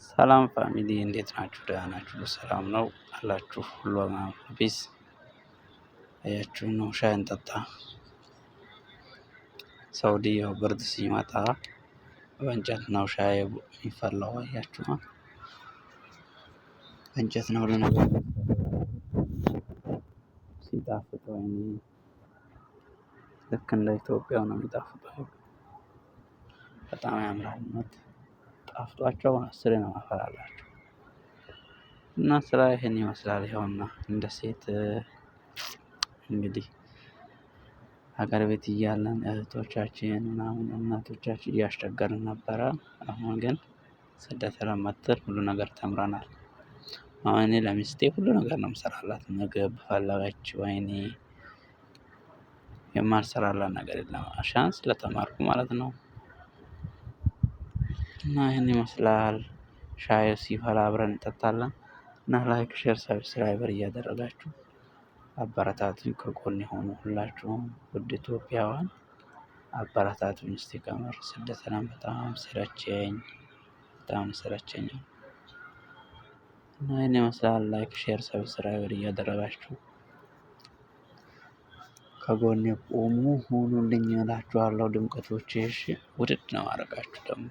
ሰላም ፋሚሊ እንዴት ናችሁ? ደህና ናችሁ? ሰላም ነው አላችሁ? ሁሉ ፒስ አያችሁ ነው። ሻይ እንጠጣ። ሳውዲ ያው ብርድ ሲመጣ በእንጨት ነው ሻይ የሚፈላው። አያችሁ በእንጨት ነው ለነገር ሲጣፍጥ ወይኔ ልክ እንደ ኢትዮጵያው ነው የሚጣፍጠው። በጣም ያምራል። ጣፍጧቸው አስሬ ነው ማፈላላቸው እና ስራ ይሄን ይመስላል። ይኸውና እንደ ሴት እንግዲህ ሀገር ቤት እያለን እህቶቻችን ምናምን እናቶቻችን እያስቸገርን ነበረ። አሁን ግን ስደት መጥተን ሁሉ ነገር ተምረናል። አሁን እኔ ለሚስቴ ሁሉ ነገር ነው የምሰራላት። ምግብ ፈለገች ወይኔ የማልሰራላት ነገር የለም። ቻንስ ስለተማርኩ ማለት ነው። እና ይሄን ይመስላል። ሻይ ሲፈላ አብረን እንጠጣለን። እና ላይክ ሼር ሰብስክራይበር እያደረጋችሁ አበረታቱኝ። ከጎን የሆኑ ሁላችሁም ውድ ኢትዮጵያውያን አበረታቱኝ። እስቲ ከምር ስደትን በጣም ሰለቸኝ፣ በጣም ሰለቸኝ። እና ይሄን ይመስላል። ላይክ ሼር ሰብስክራይበር እያደረጋችሁ ከጎኔ ቆሙ ሁኑልኝ እላችኋለሁ። ድምቀቶቼ እሺ፣ ውድድ ነው ማረጋችሁ ደግሞ